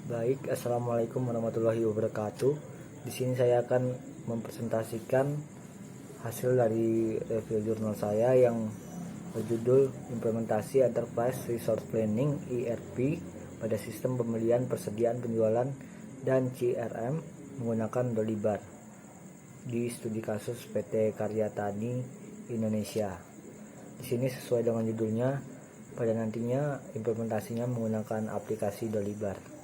Baik, assalamualaikum warahmatullahi wabarakatuh. Di sini saya akan mempresentasikan hasil dari review jurnal saya yang berjudul Implementasi Enterprise Resource Planning (ERP) pada Sistem Pembelian Persediaan Penjualan dan CRM menggunakan Dolibar di studi kasus PT Karya Tani Indonesia. Di sini sesuai dengan judulnya, pada nantinya implementasinya menggunakan aplikasi Dolibar.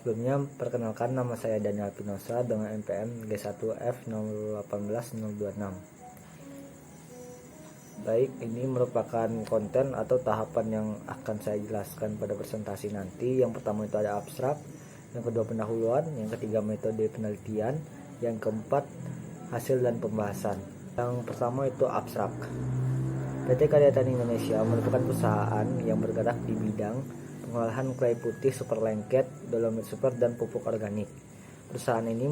Sebelumnya, perkenalkan, nama saya Daniel Pinosa dengan NPM G1F018026. Baik, ini merupakan konten atau tahapan yang akan saya jelaskan pada presentasi nanti. Yang pertama itu ada abstrak, yang kedua pendahuluan, yang ketiga metode penelitian, yang keempat hasil dan pembahasan. Yang pertama itu abstrak. PT Karya Tani Indonesia merupakan perusahaan yang bergerak di bidang pengolahan clay putih super lengket, dolomit super, dan pupuk organik. Perusahaan ini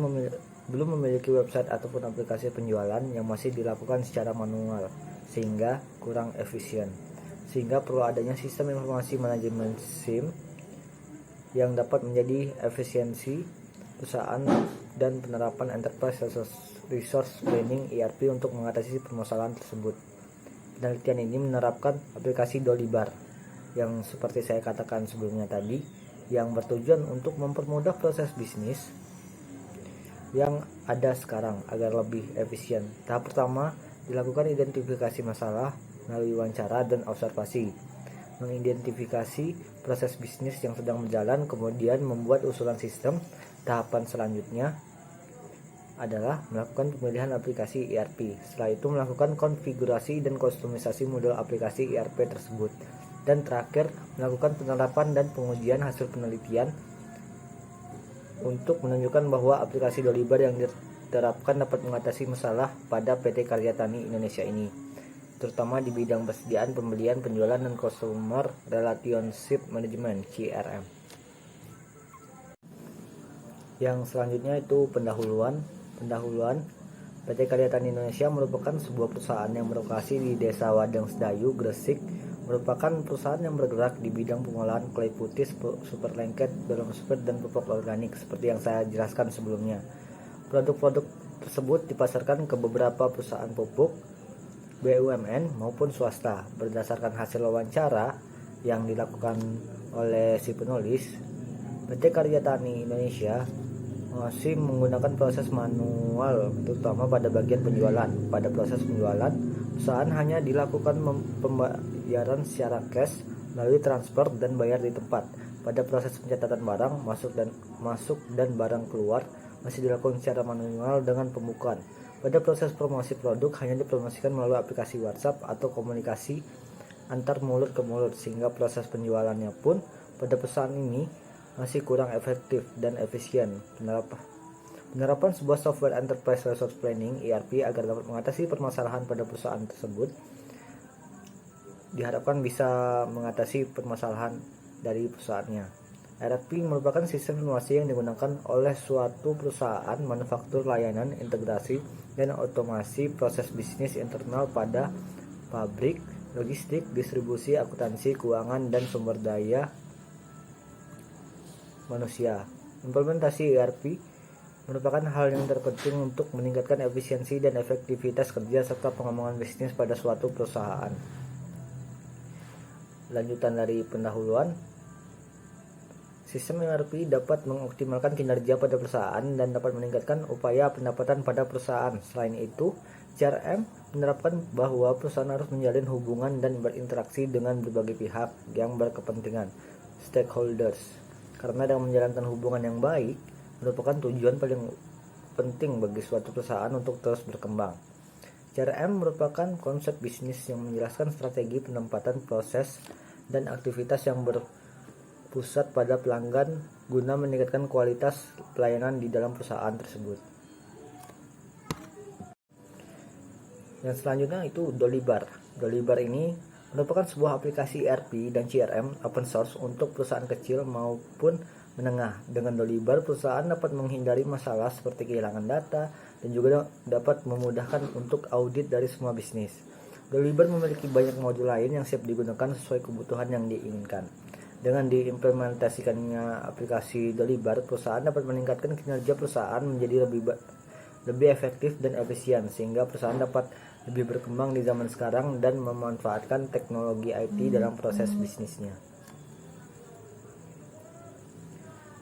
belum memiliki website ataupun aplikasi penjualan yang masih dilakukan secara manual, sehingga kurang efisien. Sehingga perlu adanya sistem informasi manajemen SIM yang dapat menjadi efisiensi perusahaan dan penerapan Enterprise Resource Planning (ERP) untuk mengatasi permasalahan tersebut. Penelitian ini menerapkan aplikasi Dolibar yang seperti saya katakan sebelumnya tadi, yang bertujuan untuk mempermudah proses bisnis yang ada sekarang agar lebih efisien. Tahap pertama, dilakukan identifikasi masalah melalui wawancara dan observasi, mengidentifikasi proses bisnis yang sedang berjalan, kemudian membuat usulan sistem. Tahapan selanjutnya adalah melakukan pemilihan aplikasi ERP. Setelah itu melakukan konfigurasi dan kustomisasi model aplikasi ERP tersebut. Dan terakhir, melakukan penerapan dan pengujian hasil penelitian untuk menunjukkan bahwa aplikasi Dolibar yang diterapkan dapat mengatasi masalah pada PT Karya Tani Indonesia ini, terutama di bidang persediaan, pembelian, penjualan, dan Customer Relationship Management (CRM). Yang selanjutnya itu pendahuluan. PT Karya Tani Indonesia merupakan sebuah perusahaan yang berlokasi di Desa Wadeng Sedayu, Gresik. Merupakan perusahaan yang bergerak di bidang pengolahan clay putih super lengket, dolomit super, dan pupuk organik seperti yang saya jelaskan sebelumnya. Produk-produk tersebut dipasarkan ke beberapa perusahaan pupuk, BUMN maupun swasta. Berdasarkan hasil wawancara yang dilakukan oleh si penulis, PT Karya Tani Indonesia masih menggunakan proses manual, terutama pada bagian penjualan. Pada proses penjualan, perusahaan hanya dilakukan pembayaran secara cash melalui transfer dan bayar di tempat. Pada proses pencatatan barang masuk dan barang keluar masih dilakukan secara manual dengan pembukuan. Pada proses promosi produk hanya dipromosikan melalui aplikasi WhatsApp atau komunikasi antar mulut ke mulut, sehingga proses penjualannya pun pada perusahaan ini masih kurang efektif dan efisien. Penerapan sebuah software Enterprise Resource Planning (ERP) agar dapat mengatasi permasalahan pada perusahaan tersebut diharapkan bisa mengatasi permasalahan dari perusahaannya. ERP merupakan sistem informasi yang digunakan oleh suatu perusahaan manufaktur, layanan, integrasi, dan otomasi proses bisnis internal pada pabrik, logistik, distribusi, akuntansi, keuangan, dan sumber daya manusia. Implementasi ERP merupakan hal yang terpenting untuk meningkatkan efisiensi dan efektivitas kerja serta pengembangan bisnis pada suatu perusahaan. Lanjutan dari pendahuluan, sistem ERP dapat mengoptimalkan kinerja pada perusahaan dan dapat meningkatkan upaya pendapatan pada perusahaan. Selain itu, CRM menerapkan bahwa perusahaan harus menjalin hubungan dan berinteraksi dengan berbagai pihak yang berkepentingan, stakeholders, karena dengan menjalankan hubungan yang baik merupakan tujuan paling penting bagi suatu perusahaan untuk terus berkembang. CRM merupakan konsep bisnis yang menjelaskan strategi penempatan proses dan aktivitas yang berpusat pada pelanggan guna meningkatkan kualitas pelayanan di dalam perusahaan tersebut. Yang selanjutnya itu Dolibar. Dolibar ini merupakan sebuah aplikasi ERP dan CRM open source untuk perusahaan kecil maupun menengah. Dengan Dolibar, perusahaan dapat menghindari masalah seperti kehilangan data dan juga dapat memudahkan untuk audit dari semua bisnis. Dolibar memiliki banyak modul lain yang siap digunakan sesuai kebutuhan yang diinginkan. Dengan diimplementasikannya aplikasi Dolibar, perusahaan dapat meningkatkan kinerja perusahaan menjadi lebih efektif dan efisien, sehingga perusahaan dapat lebih berkembang di zaman sekarang dan memanfaatkan teknologi IT dalam proses bisnisnya.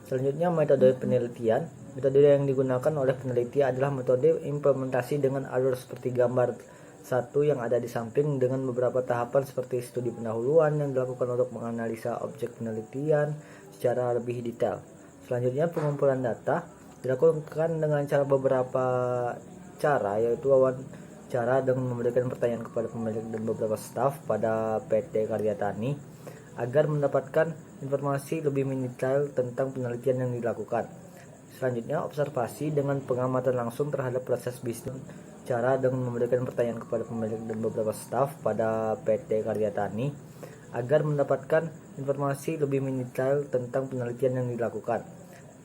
Selanjutnya, metode penelitian. Metode yang digunakan oleh peneliti adalah metode implementasi dengan alur seperti gambar satu yang ada di samping, dengan beberapa tahapan seperti studi pendahuluan yang dilakukan untuk menganalisa objek penelitian secara lebih detail. Selanjutnya, pengumpulan data dilakukan dengan beberapa cara, yaitu wawancara dengan memberikan pertanyaan kepada pemilik dan beberapa staf pada PT Karya Tani agar mendapatkan informasi lebih mendetail tentang penelitian yang dilakukan. Selanjutnya, observasi dengan pengamatan langsung terhadap proses bisnis, cara dengan memberikan pertanyaan kepada pemilik dan beberapa staf pada PT Karya Tani agar mendapatkan informasi lebih mendetail tentang penelitian yang dilakukan.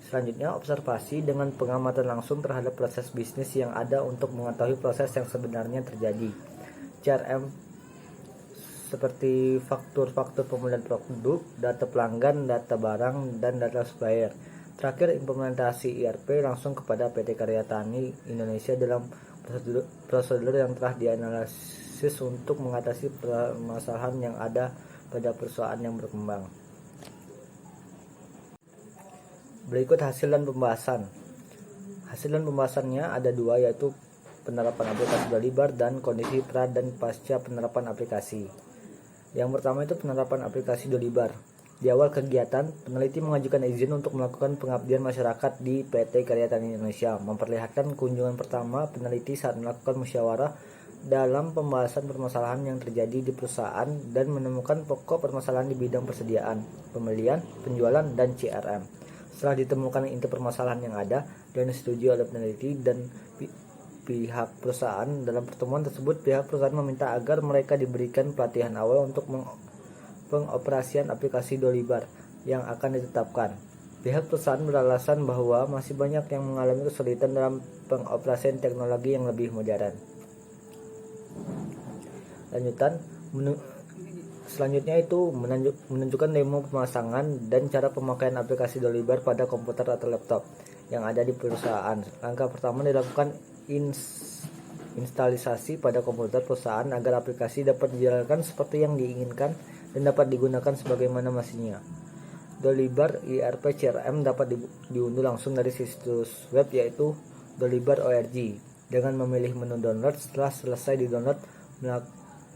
Selanjutnya, observasi dengan pengamatan langsung terhadap proses bisnis yang ada untuk mengetahui proses yang sebenarnya terjadi. CRM seperti faktur pemulihan produk, data pelanggan, data barang, dan data supplier. Terakhir, implementasi ERP langsung kepada PT Karya Tani Indonesia dalam prosedur yang telah dianalisis untuk mengatasi permasalahan yang ada pada perusahaan yang berkembang. Berikut hasil dan pembahasan. Hasil dan pembahasannya ada dua, yaitu penerapan aplikasi Dolibar dan kondisi pra dan pasca penerapan aplikasi. Yang pertama itu penerapan aplikasi Dolibar. Di awal kegiatan, peneliti mengajukan izin untuk melakukan pengabdian masyarakat di PT Karya Tani Indonesia, memperlihatkan kunjungan pertama peneliti saat melakukan musyawarah dalam pembahasan permasalahan yang terjadi di perusahaan dan menemukan pokok permasalahan di bidang persediaan, pembelian, penjualan, dan CRM. Setelah ditemukan inti permasalahan yang ada dan disetujui oleh peneliti dan pihak perusahaan, dalam pertemuan tersebut pihak perusahaan meminta agar mereka diberikan pelatihan awal untuk pengoperasian aplikasi Dolibar yang akan ditetapkan. Pihak perusahaan beralasan bahwa masih banyak yang mengalami kesulitan dalam pengoperasian teknologi yang lebih modern. Selanjutnya itu menunjukkan demo pemasangan dan cara pemakaian aplikasi Dolibar pada komputer atau laptop yang ada di perusahaan. Langkah pertama dilakukan instalisasi pada komputer perusahaan agar aplikasi dapat dijalankan seperti yang diinginkan dan dapat digunakan sebagaimana mestinya. Dolibar ERP CRM dapat diunduh langsung dari situs web, yaitu dolibar.org. Dengan memilih menu download, setelah selesai di-download,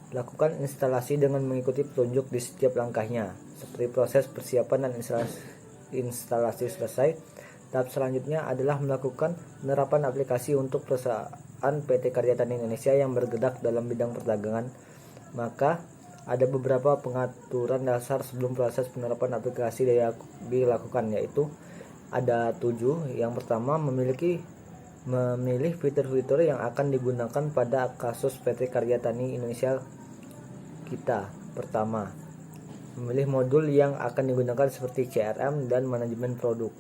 lakukan instalasi dengan mengikuti petunjuk di setiap langkahnya, seperti proses persiapan dan instalasi selesai. Tahap selanjutnya adalah melakukan penerapan aplikasi untuk perusahaan PT Karya Tani Indonesia yang bergerak dalam bidang perdagangan. Maka ada beberapa pengaturan dasar sebelum proses penerapan aplikasi dilakukan, yaitu ada 7. Yang pertama, memilih fitur-fitur yang akan digunakan pada kasus PT Karya Tani Indonesia kita. Pertama, memilih modul yang akan digunakan seperti CRM dan manajemen produk.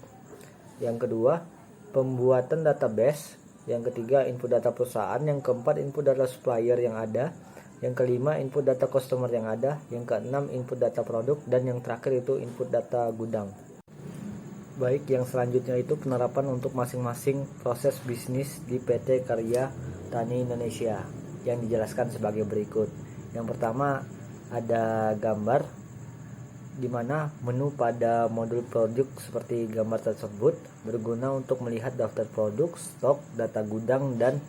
Yang kedua, pembuatan database. Yang ketiga, input data perusahaan. Yang keempat, input data supplier yang ada. Yang kelima, input data customer yang ada. Yang keenam, input data produk. Dan yang terakhir itu input data gudang. Baik, yang selanjutnya itu penerapan untuk masing-masing proses bisnis di PT Karya Tani Indonesia yang dijelaskan sebagai berikut. Yang pertama, ada gambar, di mana menu pada modul produk seperti gambar tersebut berguna untuk melihat daftar produk, stok, data gudang, dan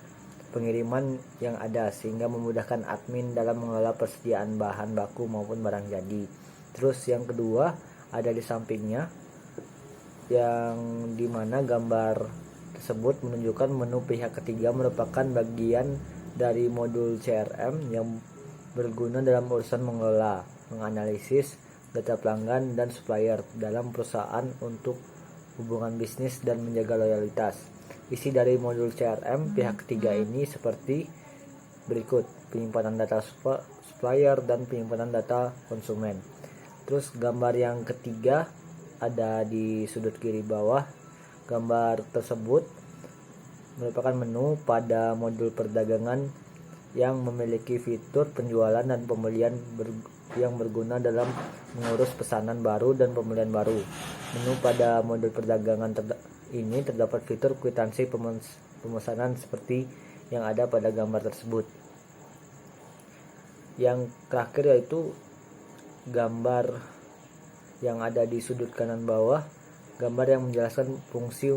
pengiriman yang ada, sehingga memudahkan admin dalam mengelola persediaan bahan baku maupun barang jadi. Terus yang kedua, ada di sampingnya, yang dimana gambar tersebut menunjukkan menu pihak ketiga merupakan bagian dari modul CRM yang berguna dalam urusan mengelola, menganalisis data pelanggan dan supplier dalam perusahaan untuk hubungan bisnis dan menjaga loyalitas. Isi dari modul CRM pihak ketiga ini seperti berikut: penyimpanan data supplier dan penyimpanan data konsumen. Terus gambar yang ketiga ada di sudut kiri bawah. Gambar tersebut merupakan menu pada modul perdagangan yang memiliki fitur penjualan dan pembelian yang berguna dalam mengurus pesanan baru dan pembelian baru. Menu pada modul perdagangan ini terdapat fitur kwitansi pemesanan seperti yang ada pada gambar tersebut. Yang terakhir yaitu gambar yang ada di sudut kanan bawah, gambar yang menjelaskan fungsi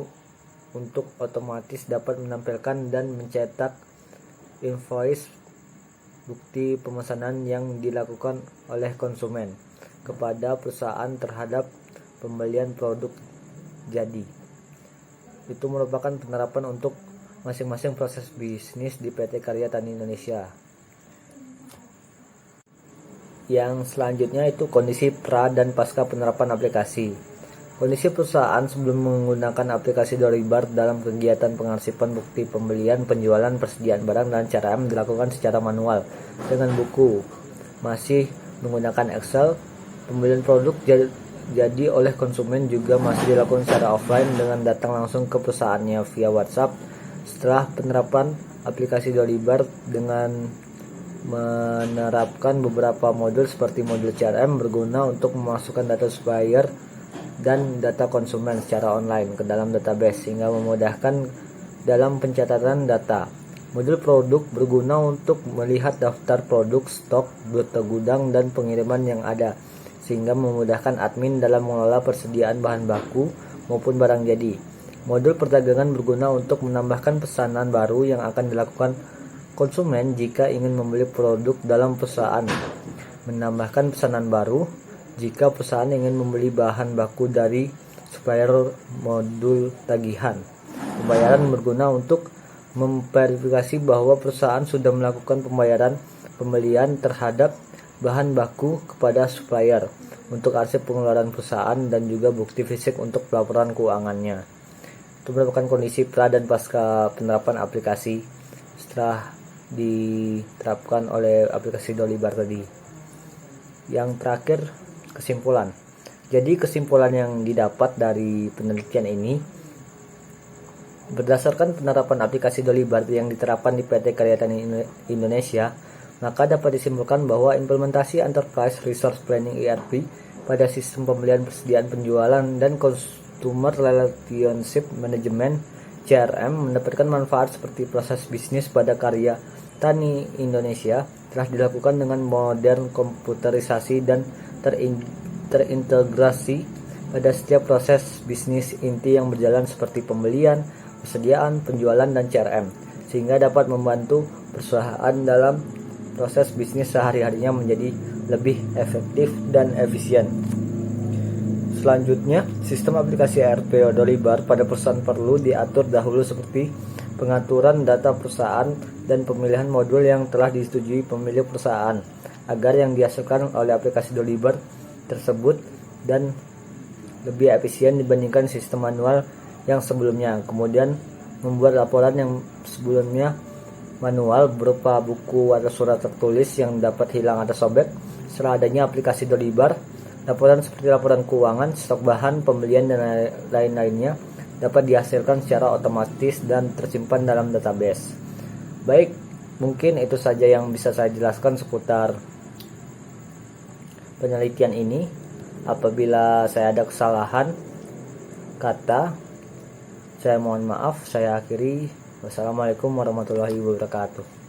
untuk otomatis dapat menampilkan dan mencetak invoice bukti pemesanan yang dilakukan oleh konsumen kepada perusahaan terhadap pembelian produk jadi. Itu merupakan penerapan untuk masing-masing proses bisnis di PT Karya Tani Indonesia. Yang selanjutnya itu kondisi pra dan pasca penerapan aplikasi. Kondisi perusahaan sebelum menggunakan aplikasi Dolibar dalam kegiatan pengarsipan bukti pembelian, penjualan, persediaan barang, dan CRM dilakukan secara manual dengan buku. Masih menggunakan Excel, pembelian produk jadi oleh konsumen juga masih dilakukan secara offline dengan datang langsung ke perusahaannya via WhatsApp. Setelah penerapan aplikasi Dolibar dengan menerapkan beberapa modul seperti modul CRM berguna untuk memasukkan data supplier dan data konsumen secara online ke dalam database sehingga memudahkan dalam pencatatan data. Modul produk berguna untuk melihat daftar produk, stok, data gudang, dan pengiriman yang ada sehingga memudahkan admin dalam mengelola persediaan bahan baku maupun barang jadi. Modul perdagangan berguna untuk menambahkan pesanan baru yang akan dilakukan konsumen jika ingin membeli produk dalam perusahaan. Menambahkan pesanan baru jika perusahaan ingin membeli bahan baku dari supplier. Modul tagihan pembayaran berguna untuk memverifikasi bahwa perusahaan sudah melakukan pembelian terhadap bahan baku kepada supplier untuk arsip pengeluaran perusahaan dan juga bukti fisik untuk pelaporan keuangannya. Itu merupakan kondisi pra dan pasca penerapan aplikasi setelah diterapkan oleh aplikasi Dolibar tadi. Yang terakhir, kesimpulan. Jadi kesimpulan yang didapat dari penelitian ini, berdasarkan penerapan aplikasi Dolibar yang diterapkan di PT Karya Tani Indonesia, maka dapat disimpulkan bahwa implementasi Enterprise Resource Planning ERP pada sistem pembelian, persediaan, penjualan, dan Customer Relationship Management CRM mendapatkan manfaat seperti proses bisnis pada Karya Tani Indonesia telah dilakukan dengan modern komputerisasi dan terintegrasi pada setiap proses bisnis inti yang berjalan seperti pembelian, persediaan, penjualan, dan CRM, sehingga dapat membantu perusahaan dalam proses bisnis sehari-harinya menjadi lebih efektif dan efisien. Selanjutnya, sistem aplikasi ERP Dolibar pada perusahaan perlu diatur dahulu seperti pengaturan data perusahaan dan pemilihan modul yang telah disetujui pemilik perusahaan agar yang dihasilkan oleh aplikasi Dolibar tersebut dan lebih efisien dibandingkan sistem manual yang sebelumnya. Kemudian membuat laporan yang sebelumnya manual berupa buku atau surat tertulis yang dapat hilang atau sobek. Setelah adanya aplikasi Dolibar, laporan seperti laporan keuangan, stok bahan, pembelian, dan lain-lainnya dapat dihasilkan secara otomatis dan tersimpan dalam database. Baik, mungkin itu saja yang bisa saya jelaskan seputar penelitian ini. Apabila saya ada kesalahan kata, saya mohon maaf. Saya akhiri. Wassalamualaikum warahmatullahi wabarakatuh.